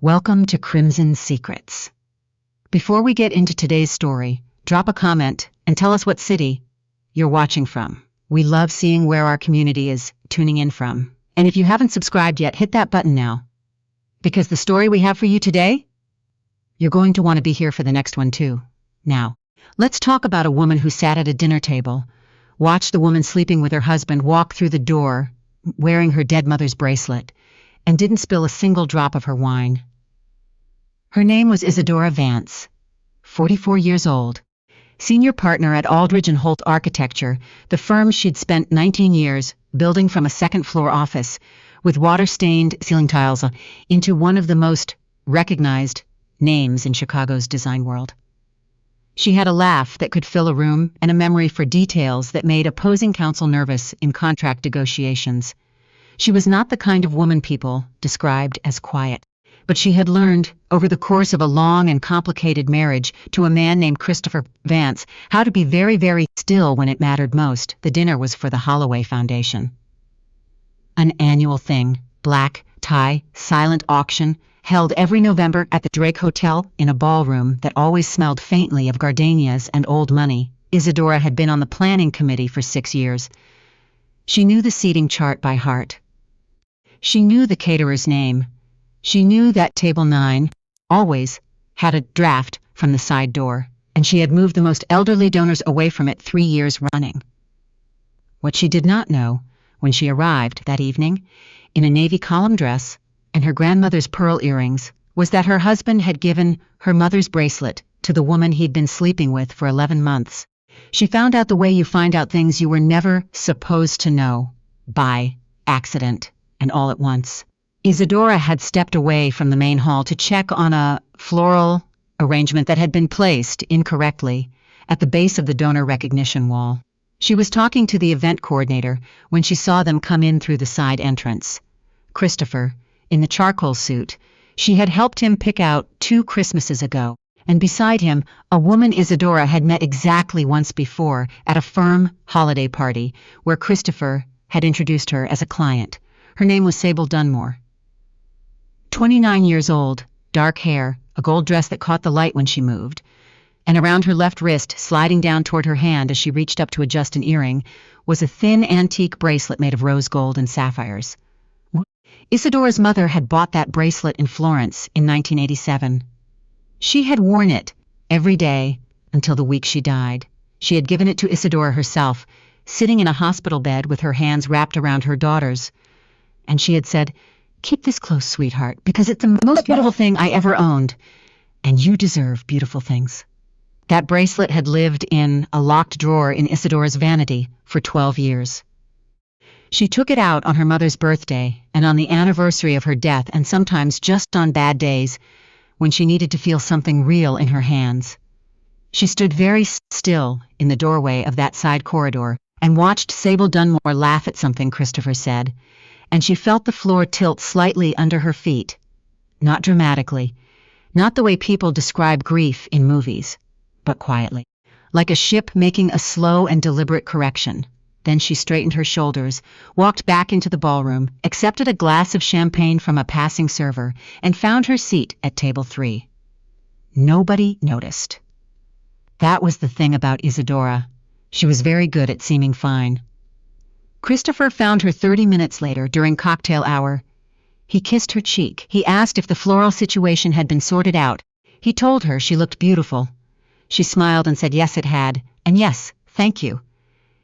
Welcome to Crimson Secrets. Before we get into today's story, drop a comment and tell us what city you're watching from. We love seeing where our community is tuning in from. And if you haven't subscribed yet, hit that button now. Because the story we have for you today, you're going to want to be here for the next one too. Now, let's talk about a woman who sat at a dinner table, watched the woman sleeping with her husband walk through the door wearing her dead mother's bracelet, and didn't spill a single drop of her wine. Her name was Isadora Vance, 44 years old, senior partner at Aldridge and Holt Architecture, the firm she'd spent 19 years building from a second-floor office with water-stained ceiling tiles into one of the most recognized names in Chicago's design world. She had a laugh that could fill a room and a memory for details that made opposing counsel nervous in contract negotiations. She was not the kind of woman people described as quiet, but she had learned, over the course of a long and complicated marriage to a man named Christopher Vance, how to be very, very still when it mattered most. The dinner was for the Holloway Foundation. An annual thing, black tie, silent auction, held every November at the Drake Hotel in a ballroom that always smelled faintly of gardenias and old money. Isadora had been on the planning committee for 6 years. She knew the seating chart by heart. She knew the caterer's name. She knew that table 9 always had a draft from the side door, and she had moved the most elderly donors away from it 3 years running. What she did not know, when she arrived that evening, in a navy column dress and her grandmother's pearl earrings, was that her husband had given her mother's bracelet to the woman he'd been sleeping with for 11 months. She found out the way you find out things you were never supposed to know, by accident, and all at once. Isadora had stepped away from the main hall to check on a floral arrangement that had been placed incorrectly at the base of the donor recognition wall. She was talking to the event coordinator when she saw them come in through the side entrance. Christopher, in the charcoal suit, she had helped him pick out 2 Christmases ago, and beside him, a woman Isadora had met exactly once before at a firm holiday party where Christopher had introduced her as a client. Her name was Sable Dunmore. 29 years old, dark hair, a gold dress that caught the light when she moved, and around her left wrist, sliding down toward her hand as she reached up to adjust an earring, was a thin antique bracelet made of rose gold and sapphires. Isadora's mother had bought that bracelet in Florence in 1987. She had worn it every day until the week she died. She had given it to Isadora herself, sitting in a hospital bed with her hands wrapped around her daughter's, and she had said, "Keep this close, sweetheart, because it's the most beautiful thing I ever owned, and you deserve beautiful things." That bracelet had lived in a locked drawer in Isadora's vanity for 12 years. She took it out on her mother's birthday and on the anniversary of her death, and sometimes just on bad days when she needed to feel something real in her hands. She stood very still in the doorway of that side corridor and watched Sable Dunmore laugh at something Christopher said, and she felt the floor tilt slightly under her feet. Not dramatically, not the way people describe grief in movies, but quietly, like a ship making a slow and deliberate correction. Then she straightened her shoulders, walked back into the ballroom, accepted a glass of champagne from a passing server, and found her seat at table 3. Nobody noticed. That was the thing about Isadora. She was very good at seeming fine. Christopher found her 30 minutes later during cocktail hour. He kissed her cheek. He asked if the floral situation had been sorted out. He told her she looked beautiful. She smiled and said yes it had, and yes, thank you.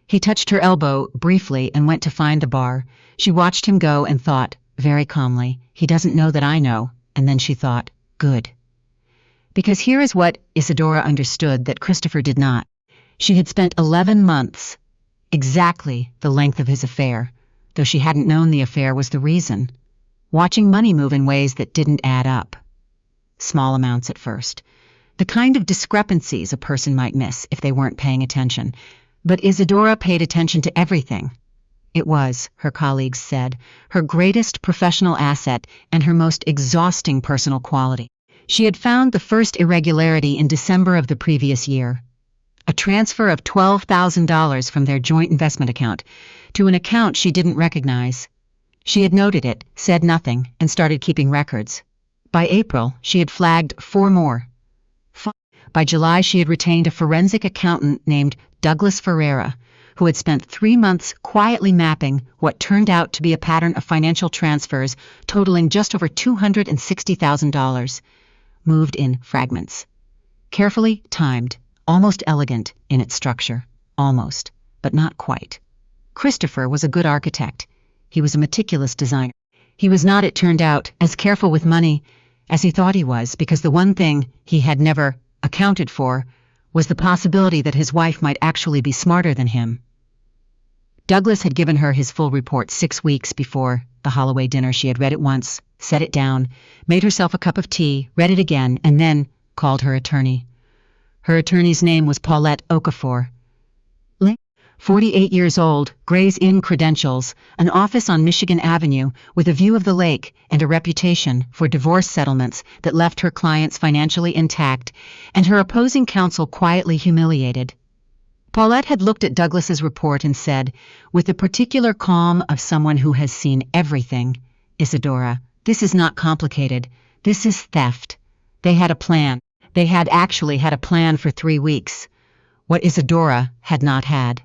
He touched her elbow briefly and went to find the bar. She watched him go and thought, very calmly, he doesn't know that I know. And then she thought, good. Because here is what Isadora understood that Christopher did not. She had spent 11 months, exactly the length of his affair, though she hadn't known the affair was the reason, watching money move in ways that didn't add up. Small amounts at first. The kind of discrepancies a person might miss if they weren't paying attention. But Isadora paid attention to everything. It was, her colleagues said, her greatest professional asset and her most exhausting personal quality. She had found the first irregularity in December of the previous year. A transfer of $12,000 from their joint investment account to an account she didn't recognize. She had noted it, said nothing, and started keeping records. By April, she had flagged 4 more. By July, she had retained a forensic accountant named Douglas Ferreira, who had spent 3 months quietly mapping what turned out to be a pattern of financial transfers totaling just over $260,000, moved in fragments. Carefully timed, almost elegant in its structure. Almost, but not quite. Christopher was a good architect. He was a meticulous designer. He was not, it turned out, as careful with money as he thought he was, because the one thing he had never accounted for was the possibility that his wife might actually be smarter than him. Douglas had given her his full report 6 weeks before the Holloway dinner. She had read it once, set it down, made herself a cup of tea, read it again, and then called her attorney. Her attorney's name was Paulette Okafor. 48 years old, Gray's Inn credentials, an office on Michigan Avenue with a view of the lake and a reputation for divorce settlements that left her clients financially intact and her opposing counsel quietly humiliated. Paulette had looked at Douglas's report and said, with the particular calm of someone who has seen everything, "Isadora, this is not complicated. This is theft. They had a plan. They had actually had a plan for 3 weeks. What Isadora had not had.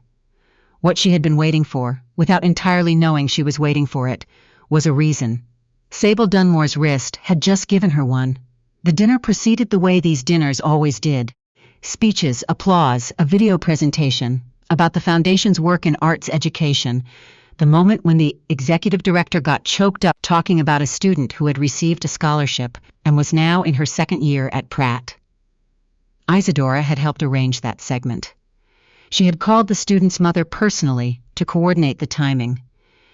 What she had been waiting for, without entirely knowing she was waiting for it, was a reason. Sable Dunmore's wrist had just given her one. The dinner proceeded the way these dinners always did. Speeches, applause, a video presentation about the Foundation's work in arts education. The moment when the executive director got choked up talking about a student who had received a scholarship and was now in her 2nd year at Pratt. Isadora had helped arrange that segment. She had called the student's mother personally to coordinate the timing.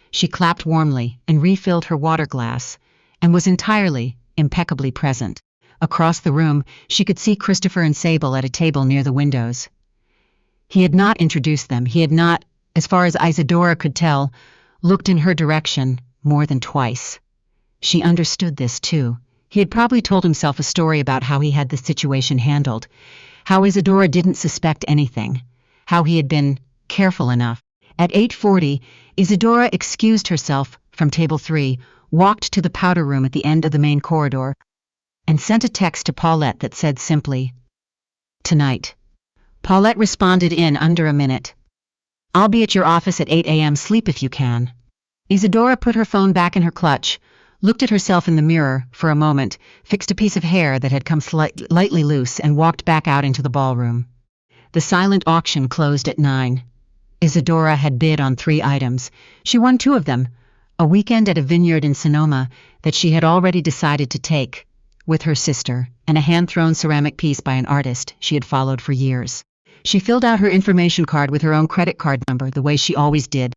She clapped warmly and refilled her water glass, and was entirely, impeccably present. Across the room, she could see Christopher and Sable at a table near the windows. He had not introduced them. He had not, as far as Isadora could tell, looked in her direction more than twice. She understood this, too. He had probably told himself a story about how he had the situation handled, how Isadora didn't suspect anything, how he had been careful enough. At 8:40, Isadora excused herself from table 3, walked to the powder room at the end of the main corridor, and sent a text to Paulette that said simply, "Tonight." Paulette responded in under a minute. "I'll be at your office at 8 a.m. Sleep if you can." Isadora put her phone back in her clutch, looked at herself in the mirror for a moment, fixed a piece of hair that had come lightly loose, and walked back out into the ballroom. The silent auction closed at 9. Isadora had bid on 3 items. She won 2 of them, a weekend at a vineyard in Sonoma that she had already decided to take with her sister, and a hand-thrown ceramic piece by an artist she had followed for years. She filled out her information card with her own credit card number the way she always did,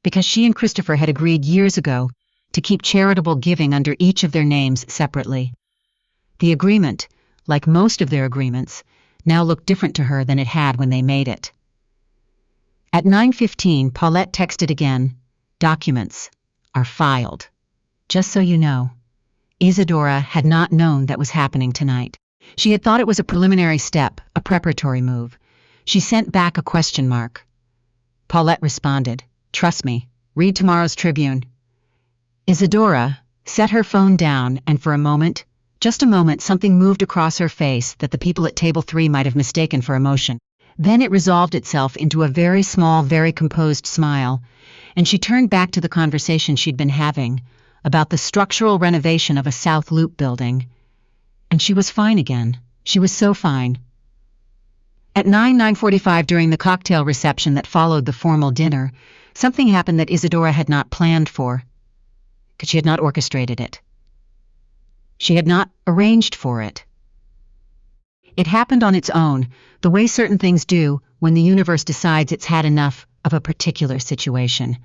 because she and Christopher had agreed years ago to keep charitable giving under each of their names separately. The agreement, like most of their agreements, now looked different to her than it had when they made it. At 9:15, Paulette texted again, "Documents are filed. Just so you know." Isadora had not known that was happening tonight. She had thought it was a preliminary step, a preparatory move. She sent back a question mark. Paulette responded, "Trust me, read tomorrow's Tribune." Isadora set her phone down, and for a moment, just a moment, something moved across her face that the people at table 3 might have mistaken for emotion. Then it resolved itself into a very small, very composed smile, and she turned back to the conversation she'd been having about the structural renovation of a South Loop building. And she was fine again. She was so fine. At 9:45, during the cocktail reception that followed the formal dinner, something happened that Isadora had not planned for, because she had not orchestrated it. She had not arranged for it. It happened on its own, the way certain things do when the universe decides it's had enough of a particular situation.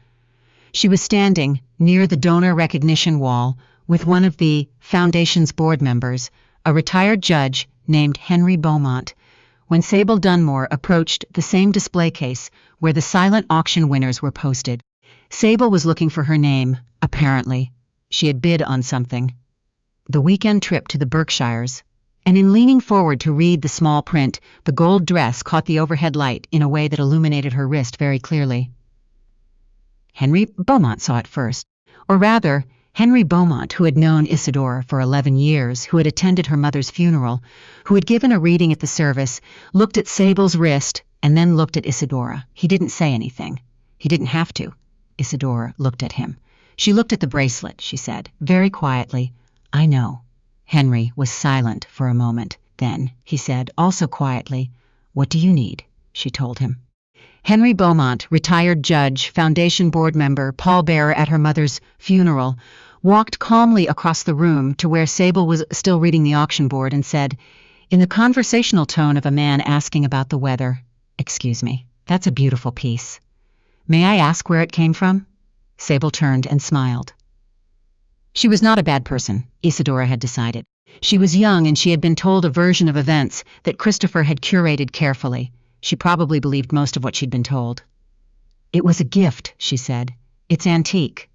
She was standing near the donor recognition wall with one of the Foundation's board members, a retired judge named Henry Beaumont, when Sable Dunmore approached the same display case where the silent auction winners were posted. Sable was looking for her name, apparently. She had bid on something. The weekend trip to the Berkshires. And in leaning forward to read the small print, the gold dress caught the overhead light in a way that illuminated her wrist very clearly. Henry Beaumont saw it first. Or rather, Henry Beaumont, who had known Isadora for 11 years, who had attended her mother's funeral, who had given a reading at the service, looked at Sable's wrist and then looked at Isadora. He didn't say anything. He didn't have to. Isadora looked at him. She looked at the bracelet, she said, very quietly. I know. Henry was silent for a moment. Then, he said, also quietly, what do you need? She told him. Henry Beaumont, retired judge, foundation board member, pallbearer at her mother's funeral, walked calmly across the room to where Sable was still reading the auction board and said, in the conversational tone of a man asking about the weather, excuse me, that's a beautiful piece. May I ask where it came from? Sable turned and smiled. She was not a bad person, Isadora had decided. She was young and she had been told a version of events that Christopher had curated carefully. She probably believed most of what she'd been told. It was a gift, she said. It's antique.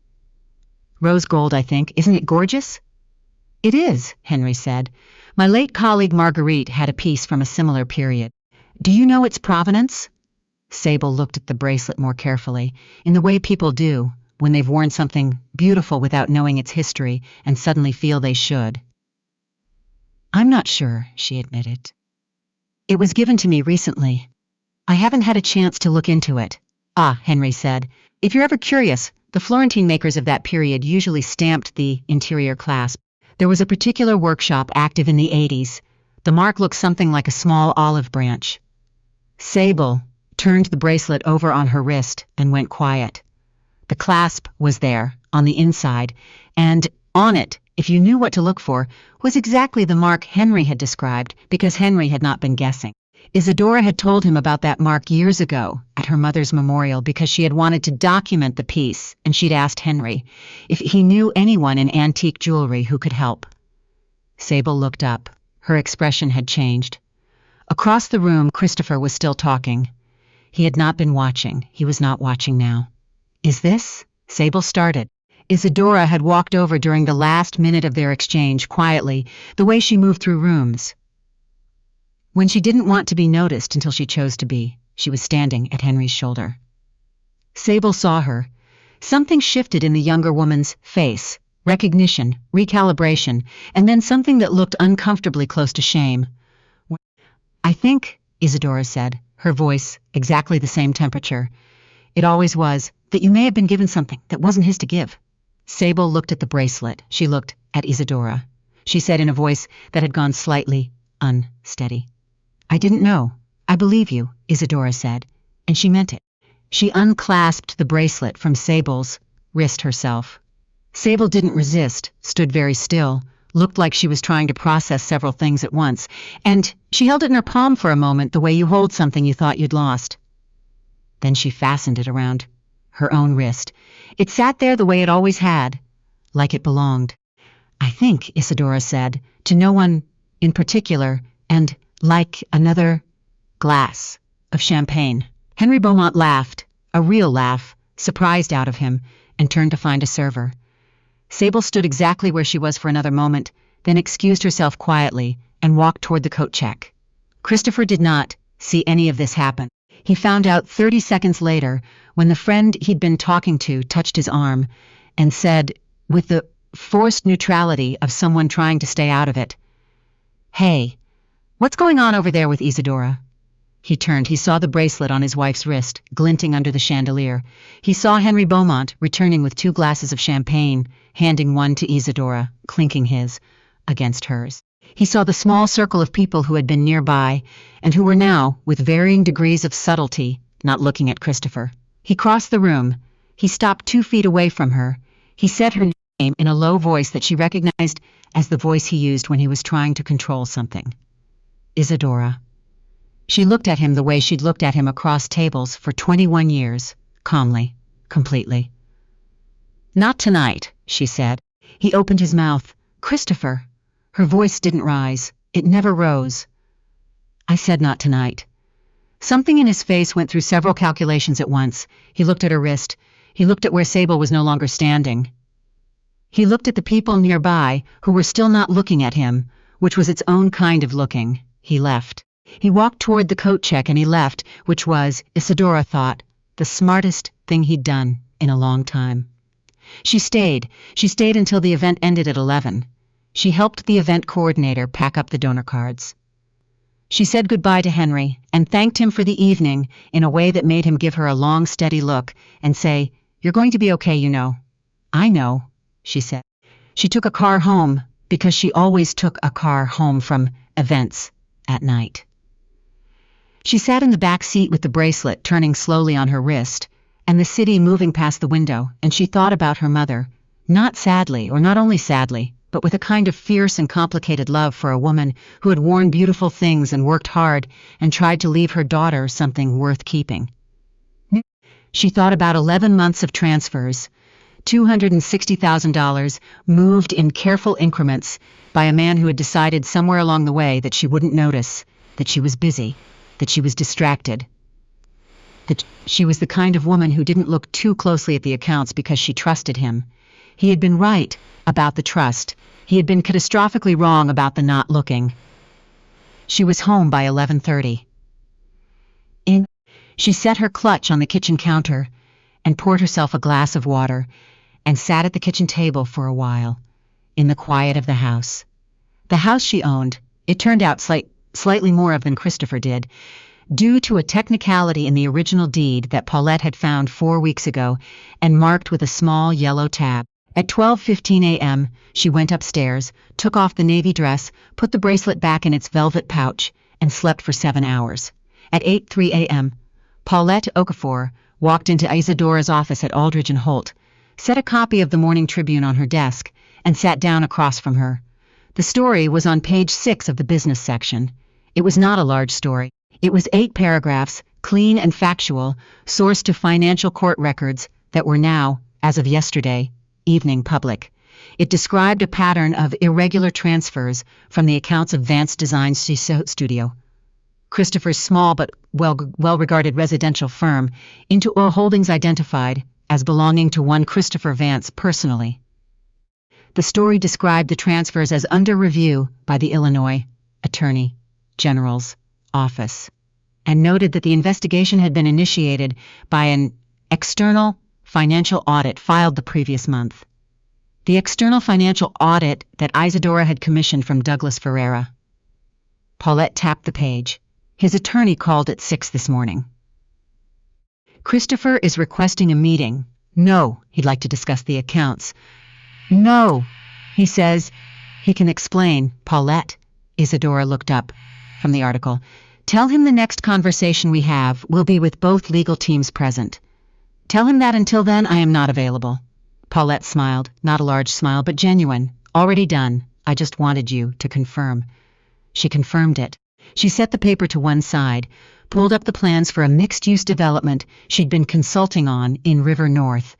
Rose gold, I think. Isn't it gorgeous? It is, Henry said. My late colleague Marguerite had a piece from a similar period. Do you know its provenance? Sable looked at the bracelet more carefully, in the way people do when they've worn something beautiful without knowing its history and suddenly feel they should. I'm not sure, she admitted. It was given to me recently. I haven't had a chance to look into it. Ah, Henry said. If you're ever curious, the Florentine makers of that period usually stamped the interior clasp. There was a particular workshop active in the 80s. The mark looked something like a small olive branch. Sable turned the bracelet over on her wrist and went quiet. The clasp was there, on the inside, and on it, if you knew what to look for, was exactly the mark Henry had described, because Henry had not been guessing. Isadora had told him about that mark years ago at her mother's memorial because she had wanted to document the piece, and she'd asked Henry if he knew anyone in antique jewelry who could help. Sable looked up. Her expression had changed. Across the room, Christopher was still talking. He had not been watching. He was not watching now. Is this? Sable started. Isadora had walked over during the last minute of their exchange quietly, the way she moved through rooms. When she didn't want to be noticed until she chose to be, she was standing at Henry's shoulder. Sable saw her. Something shifted in the younger woman's face. Recognition, recalibration, and then something that looked uncomfortably close to shame. I think, Isadora said, her voice exactly the same temperature. It always was, that you may have been given something that wasn't his to give. Sable looked at the bracelet. She looked at Isadora. She said in a voice that had gone slightly unsteady. I didn't know. I believe you, Isadora said, and she meant it. She unclasped the bracelet from Sable's wrist herself. Sable didn't resist, stood very still, looked like she was trying to process several things at once, and she held it in her palm for a moment the way you hold something you thought you'd lost. Then she fastened it around her own wrist. It sat there the way it always had, like it belonged. I think, Isadora said, to no one in particular, and like another glass of champagne. Henry Beaumont laughed, a real laugh, surprised out of him, and turned to find a server. Sable stood exactly where she was for another moment, then excused herself quietly and walked toward the coat check. Christopher did not see any of this happen. He found out 30 seconds later when the friend he'd been talking to touched his arm and said, with the forced neutrality of someone trying to stay out of it, Hey, what's going on over there with Isadora? He turned. He saw the bracelet on his wife's wrist, glinting under the chandelier. He saw Henry Beaumont returning with 2 glasses of champagne, handing one to Isadora, clinking his against hers. He saw the small circle of people who had been nearby, and who were now, with varying degrees of subtlety, not looking at Christopher. He crossed the room. He stopped 2 feet away from her. He said her name in a low voice that she recognized as the voice he used when he was trying to control something. Isadora. She looked at him the way she'd looked at him across tables for 21 years, calmly, completely. Not tonight, she said. He opened his mouth. Christopher. Her voice didn't rise. It never rose. I said not tonight. Something in his face went through several calculations at once. He looked at her wrist. He looked at where Sable was no longer standing. He looked at the people nearby who were still not looking at him, which was its own kind of looking. He left. He walked toward the coat check and he left, which was, Isadora thought, the smartest thing he'd done in a long time. She stayed. She stayed until the event ended at 11. She helped the event coordinator pack up the donor cards. She said goodbye to Henry and thanked him for the evening in a way that made him give her a long, steady look and say, "You're going to be okay, you know." "I know," she said. She took a car home because she always took a car home from events at night. She sat in the back seat with the bracelet turning slowly on her wrist and the city moving past the window, and she thought about her mother, not sadly, or not only sadly, but with a kind of fierce and complicated love for a woman who had worn beautiful things and worked hard and tried to leave her daughter something worth keeping. She thought about 11 months of transfers, $260,000 moved in careful increments by a man who had decided somewhere along the way that she wouldn't notice, that she was busy, that she was distracted, that she was the kind of woman who didn't look too closely at the accounts because she trusted him. He had been right about the trust. He had been catastrophically wrong about the not looking. She was home by 11:30. She set her clutch on the kitchen counter and poured herself a glass of water and sat at the kitchen table for a while, in the quiet of the house. The house she owned, it turned out slightly more of than Christopher did, due to a technicality in the original deed that Paulette had found 4 weeks ago and marked with a small yellow tab. At 12:15 a.m., she went upstairs, took off the navy dress, put the bracelet back in its velvet pouch, and slept for 7 hours. At 8:03 a.m., Paulette Okafor walked into Isadora's office at Aldridge and Holt, set a copy of the Morning Tribune on her desk, and sat down across from her. The story was on page 6 of the business section. It was not a large story. It was 8 paragraphs, clean and factual, sourced to financial court records that were now, as of yesterday, evening public. It described a pattern of irregular transfers from the accounts of Vance Design Studio, Christopher's small but well-regarded residential firm, into a holdings identified as belonging to one Christopher Vance personally. The story described the transfers as under review by the Illinois Attorney General's office, and noted that the investigation had been initiated by an external financial audit filed the previous month. The external financial audit that Isadora had commissioned from Douglas Ferreira. Paulette tapped the page. His attorney called at 6 this morning. Christopher is requesting a meeting. No, he'd like to discuss the accounts. No, he says he can explain. Paulette, Isadora looked up from the article. Tell him the next conversation we have will be with both legal teams present. Tell him that until then I am not available. Paulette smiled, not a large smile, but genuine. Already done. I just wanted you to confirm. She confirmed it. She set the paper to one side, pulled up the plans for a mixed-use development she'd been consulting on in River North,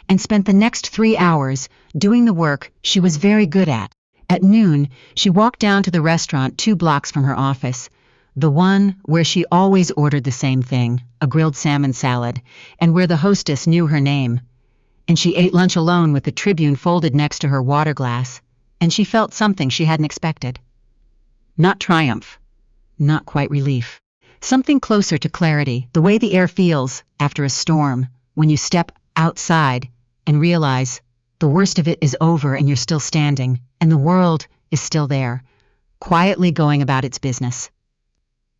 and spent the next 3 hours doing the work she was very good at. At noon, she walked down to the restaurant 2 blocks from her office, the one where she always ordered the same thing, a grilled salmon salad, and where the hostess knew her name. And she ate lunch alone with the Tribune folded next to her water glass, and she felt something she hadn't expected. Not triumph, not quite relief. Something closer to clarity, the way the air feels after a storm, when you step outside and realize the worst of it is over and you're still standing, and the world is still there, quietly going about its business.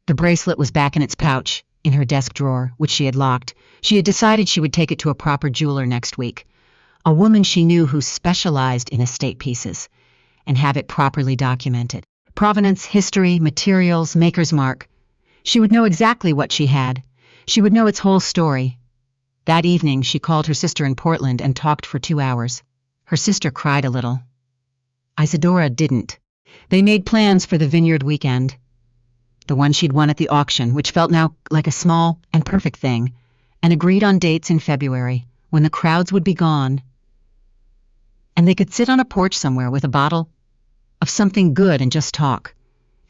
The bracelet was back in its pouch, in her desk drawer, which she had locked. She had decided she would take it to a proper jeweler next week, a woman she knew who specialized in estate pieces, and have it properly documented. Provenance, history, materials, maker's mark. She would know exactly what she had. She would know its whole story. That evening, she called her sister in Portland and talked for 2 hours. Her sister cried a little. Isadora didn't. They made plans for the vineyard weekend, the one she'd won at the auction, which felt now like a small and perfect thing, and agreed on dates in February, when the crowds would be gone, and they could sit on a porch somewhere with a bottle of something good and just talk.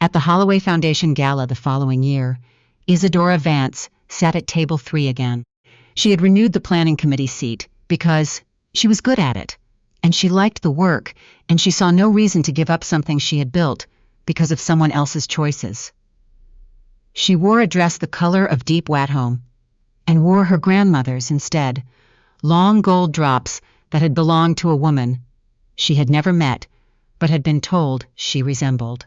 At the Holloway Foundation Gala the following year, Isadora Vance sat at table 3 again. She had renewed the planning committee seat because she was good at it, and she liked the work, and she saw no reason to give up something she had built because of someone else's choices. She wore a dress the color of deep Wathome, and wore her grandmother's instead, long gold drops that had belonged to a woman she had never met, but had been told she resembled.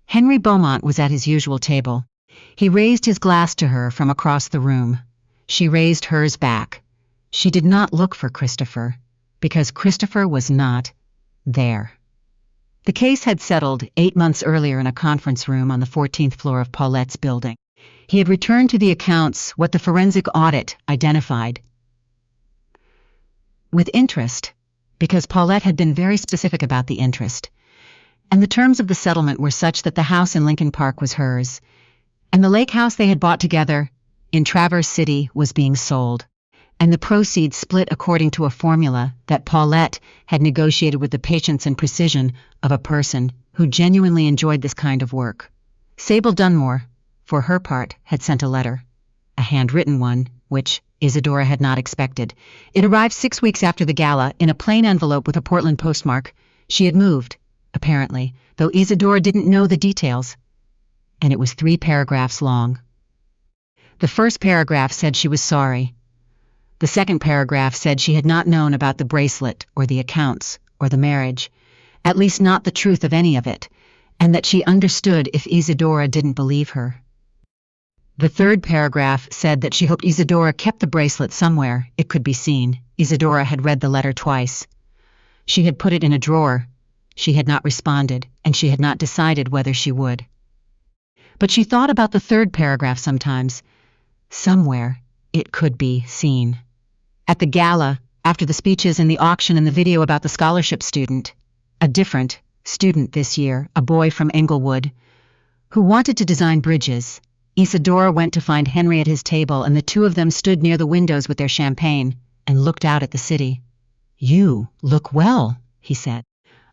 Henry Beaumont was at his usual table. He raised his glass to her from across the room. She raised hers back. She did not look for Christopher, because Christopher was not there. The case had settled 8 months earlier in a conference room on the 14th floor of Paulette's building. He had returned to the accounts what the forensic audit identified with interest, because Paulette had been very specific about the interest, and the terms of the settlement were such that the house in Lincoln Park was hers, and the lake house they had bought together in Traverse City was being sold, and the proceeds split according to a formula that Paulette had negotiated with the patience and precision of a person who genuinely enjoyed this kind of work. Sable Dunmore, for her part, had sent a letter, a handwritten one, which Isadora had not expected. It arrived 6 weeks after the gala in a plain envelope with a Portland postmark. She had moved, apparently, though Isadora didn't know the details, and it was 3 paragraphs long. The first paragraph said she was sorry. The second paragraph said she had not known about the bracelet or the accounts or the marriage, at least not the truth of any of it, and that she understood if Isadora didn't believe her. The third paragraph said that she hoped Isadora kept the bracelet somewhere it could be seen. Isadora had read the letter twice. She had put it in a drawer. She had not responded, and she had not decided whether she would. But she thought about the third paragraph sometimes. Somewhere it could be seen. At the gala, after the speeches and the auction and the video about the scholarship student, a different student this year, a boy from Englewood, who wanted to design bridges, Isadora went to find Henry at his table, and the two of them stood near the windows with their champagne and looked out at the city. "You look well," he said.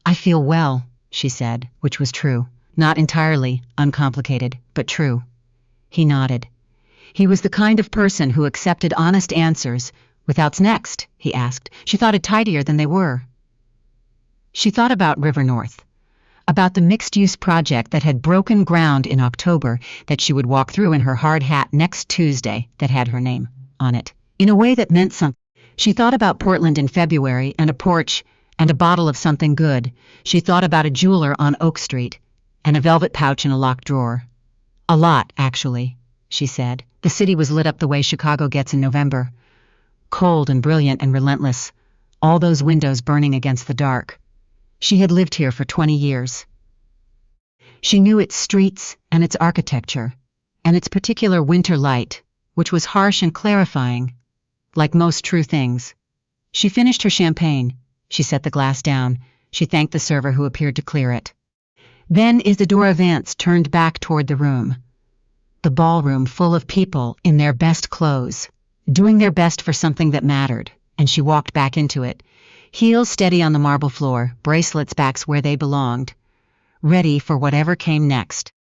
"I feel well," she said, which was true. Not entirely uncomplicated, but true. He nodded. He was the kind of person who accepted honest answers. "What's next?" he asked. She thought it tidier than they were. She thought about River North, about the mixed-use project that had broken ground in October that she would walk through in her hard hat next Tuesday that had her name on it, in a way that meant something. She thought about Portland in February and a porch and a bottle of something good. She thought about a jeweler on Oak Street and a velvet pouch in a locked drawer. "A lot, actually," she said. The city was lit up the way Chicago gets in November. Cold and brilliant and relentless, all those windows burning against the dark. She had lived here for 20 years. She knew its streets and its architecture, and its particular winter light, which was harsh and clarifying, like most true things. She finished her champagne. She set the glass down. She thanked the server who appeared to clear it. Then Isadora Vance turned back toward the room. The ballroom full of people in their best clothes, doing their best for something that mattered, and she walked back into it. Heels steady on the marble floor, bracelets back where they belonged, ready for whatever came next.